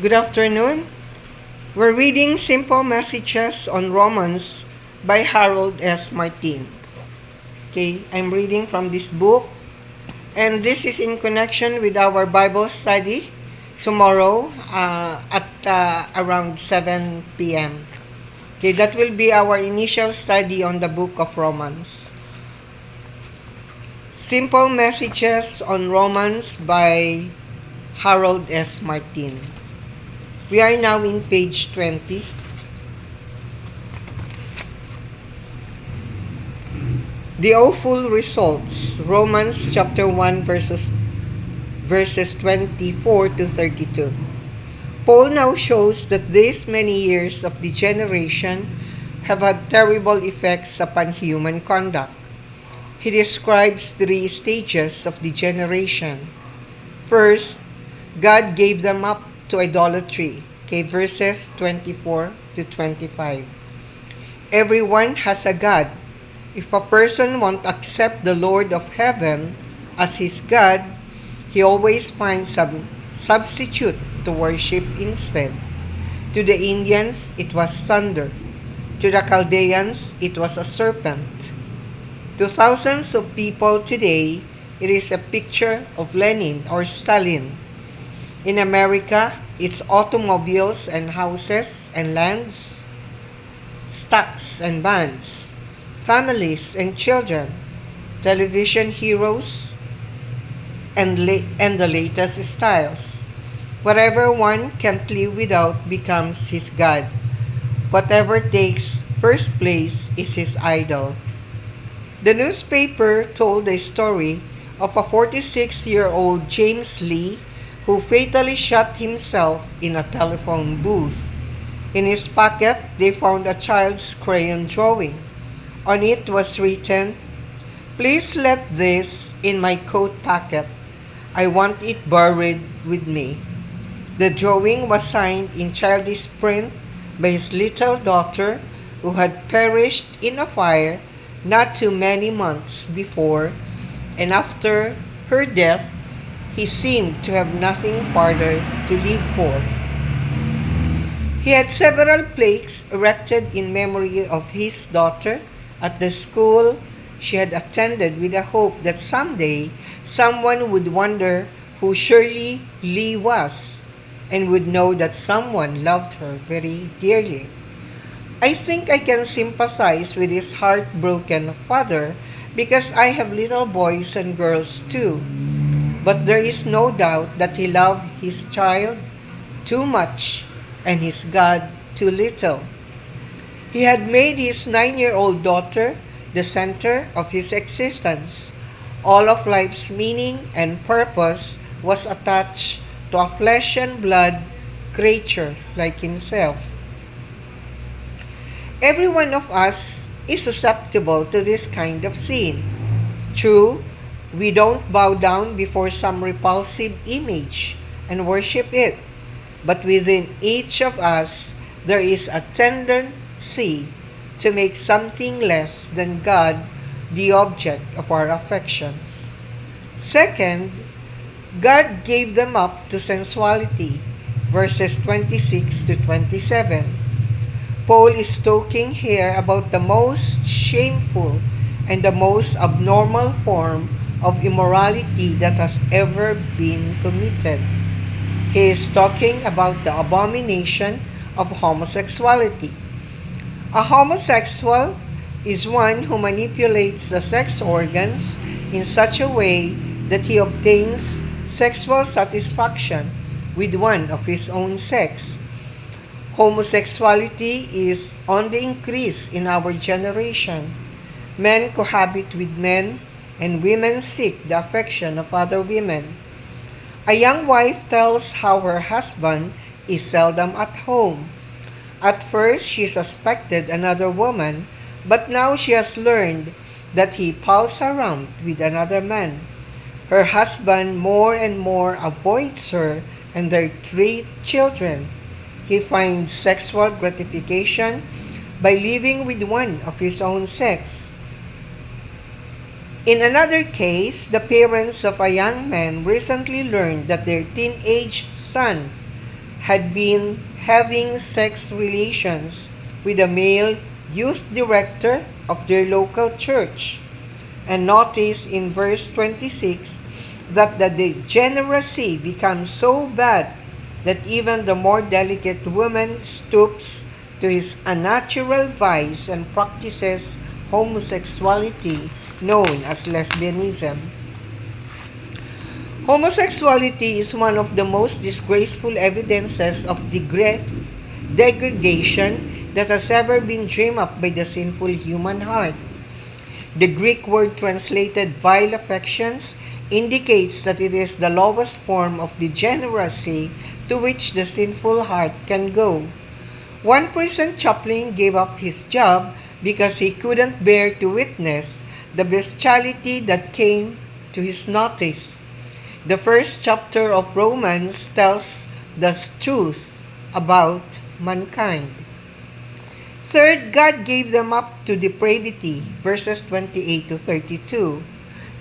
Good afternoon. We're reading Simple Messages on Romans by Harold S. Martin. Okay, I'm reading from this book, and this is in connection with our Bible study tomorrow at around 7 p.m. Okay, that will be our initial study on the book of Romans. Simple Messages on Romans by Harold S. Martin. We are now in page 20. The awful results. Romans chapter 1 verses 24 to 32. Paul now shows that these many years of degeneration have had terrible effects upon human conduct. He describes 3 stages of degeneration. First, God gave them up to idolatry. Okay, verses 24 to 25. Everyone has a God. If a person won't accept the Lord of heaven as his God, he always finds some substitute to worship instead. To the Indians, it was thunder. To the Chaldeans, it was a serpent. To thousands of people today, it is a picture of Lenin or Stalin. In America, it's automobiles and houses and lands, stocks and bonds, families and children, television heroes, and the latest styles. Whatever one can't live without becomes his God. Whatever takes first place is his idol. The newspaper told the story of a 46-year-old James Lee who fatally shot himself in a telephone booth. In his pocket, they found a child's crayon drawing. On it was written, "Please let this in my coat pocket. I want it buried with me." The drawing was signed in childish print by his little daughter who had perished in a fire not too many months before, and after her death, he seemed to have nothing farther to live for. He had several plaques erected in memory of his daughter at the school she had attended with the hope that someday someone would wonder who Shirley Lee was and would know that someone loved her very dearly. I think I can sympathize with his heartbroken father because I have little boys and girls too. But there is no doubt that he loved his child too much and his God too little. He had made his 9-year-old daughter the center of his existence. All of life's meaning and purpose was attached to a flesh and blood creature like himself. Every one of us is susceptible to this kind of sin. True, we don't bow down before some repulsive image and worship it. But within each of us, there is a tendency to make something less than God the object of our affections. Second, God gave them up to sensuality, verses 26 to 27. Paul is talking here about the most shameful and the most abnormal form of immorality that has ever been committed. He is talking about the abomination of homosexuality. A homosexual is one who manipulates the sex organs in such a way that he obtains sexual satisfaction with one of his own sex. Homosexuality is on the increase in our generation. Men cohabit with men, and women seek the affection of other women. A young wife tells how her husband is seldom at home. At first, she suspected another woman, but now she has learned that he pals around with another man. Her husband more and more avoids her and their 3 children. He finds sexual gratification by living with one of his own sex. In another case, the parents of a young man recently learned that their teenage son had been having sex relations with a male youth director of their local church. And notice in verse 26 that the degeneracy becomes so bad that even the more delicate woman stoops to his unnatural vice and practices homosexuality, known as lesbianism. Homosexuality is one of the most disgraceful evidences of degradation that has ever been dreamed up by the sinful human heart. The Greek word translated vile affections indicates that it is the lowest form of degeneracy to which the sinful heart can go. One prison chaplain gave up his job because he couldn't bear to witness the bestiality that came to his notice. The first chapter of Romans tells the truth about mankind. Third, God gave them up to depravity, verses 28 to 32.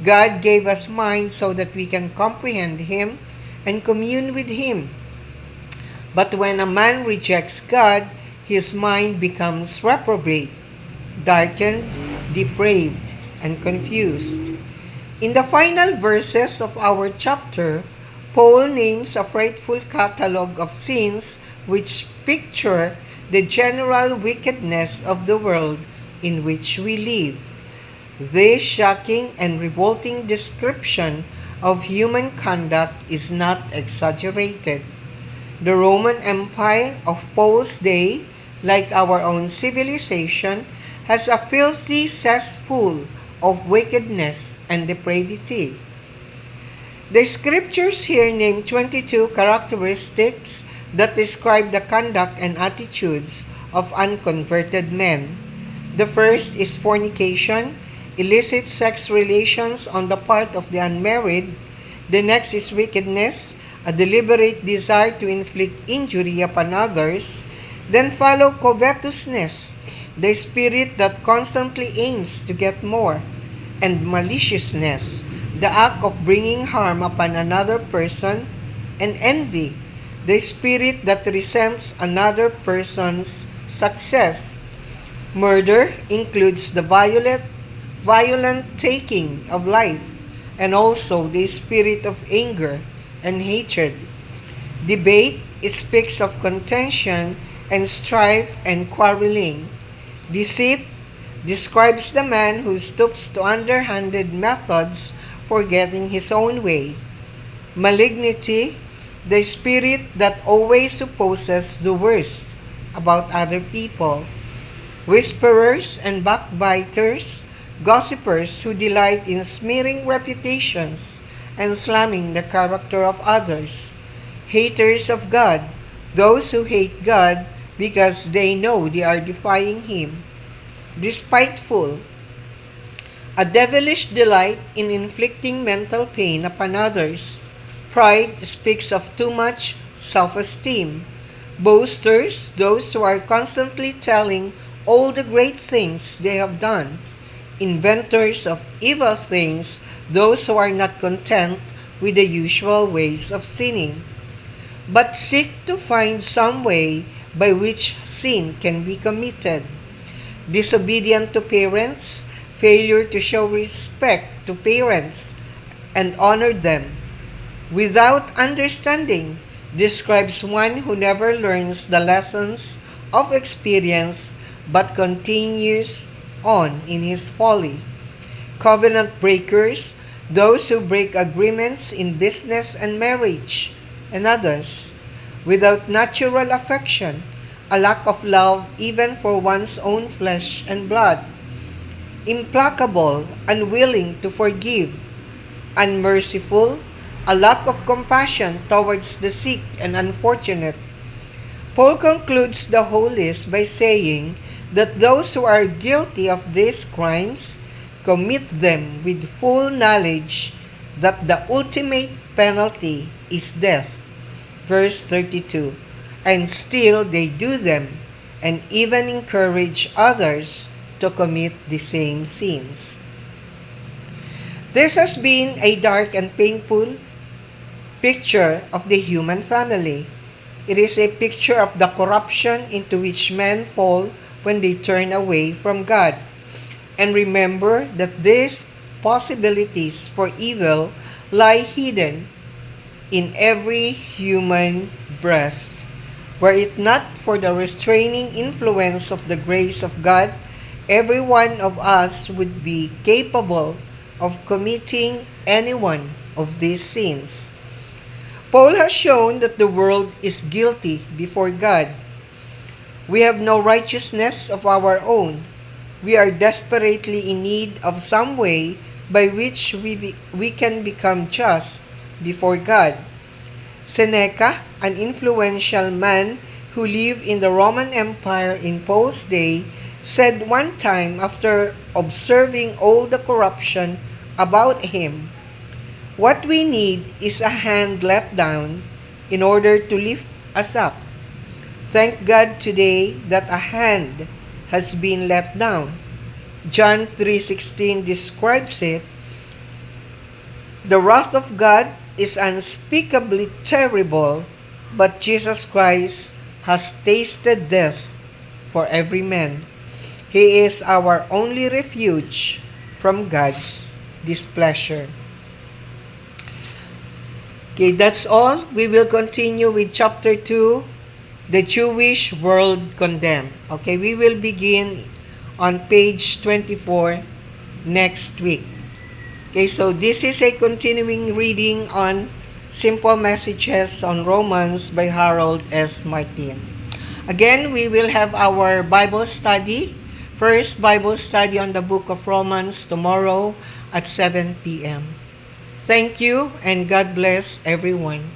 God gave us minds so that we can comprehend Him and commune with Him. But when a man rejects God, his mind becomes reprobate, darkened, depraved, and confused. In the final verses of our chapter, Paul names a frightful catalog of sins which picture the general wickedness of the world in which we live. This shocking and revolting description of human conduct is not exaggerated. The Roman Empire of Paul's day, like our own civilization, has a filthy cesspool of wickedness and depravity. The scriptures here name 22 characteristics that describe the conduct and attitudes of unconverted men. The first is fornication, illicit sex relations on the part of the unmarried. The next is wickedness, a deliberate desire to inflict injury upon others. Then follow covetousness, the spirit that constantly aims to get more, and maliciousness, the act of bringing harm upon another person, and envy, the spirit that resents another person's success. Murder includes the violent taking of life, and also the spirit of anger and hatred. Debate speaks of contention and strife and quarreling. Deceit describes the man who stoops to underhanded methods for getting his own way. Malignity, the spirit that always supposes the worst about other people. Whisperers and backbiters, gossipers who delight in smearing reputations and slamming the character of others. Haters of God, those who hate God because they know they are defying Him. Despiteful, a devilish delight in inflicting mental pain upon others. Pride speaks of too much self-esteem. Boasters, those who are constantly telling all the great things they have done. Inventors of evil things, those who are not content with the usual ways of sinning, but seek to find some way by which sin can be committed. Disobedient to parents, failure to show respect to parents and honor them. Without understanding, describes one who never learns the lessons of experience but continues on in his folly. Covenant breakers, those who break agreements in business and marriage, and others. Without natural affection, a lack of love even for one's own flesh and blood. Implacable, unwilling to forgive. Unmerciful, a lack of compassion towards the sick and unfortunate. Paul concludes the whole list by saying that those who are guilty of these crimes commit them with full knowledge that the ultimate penalty is death. Verse 32. And still they do them and even encourage others to commit the same sins. This has been a dark and painful picture of the human family. It is a picture of the corruption into which men fall when they turn away from God. And remember that these possibilities for evil lie hidden in every human breast. Were it not for the restraining influence of the grace of God, every one of us would be capable of committing any one of these sins. Paul has shown that the world is guilty before God. We have no righteousness of our own. We are desperately in need of some way by which we can become just before God. Seneca, an influential man who lived in the Roman Empire in Paul's day, said one time after observing all the corruption about him, "What we need is a hand let down in order to lift us up." Thank God today that a hand has been let down. John 3:16 describes it. The wrath of God is unspeakably terrible, but Jesus Christ has tasted death for every man. He is our only refuge from God's displeasure. Okay, that's all. We will continue with chapter 2, the Jewish world condemned. Okay, we will begin on page 24 next week. Okay, so this is a continuing reading on Simple Messages on Romans by Harold S. Martin. Again, we will have our Bible study, first Bible study on the book of Romans tomorrow at 7 p.m. Thank you and God bless everyone.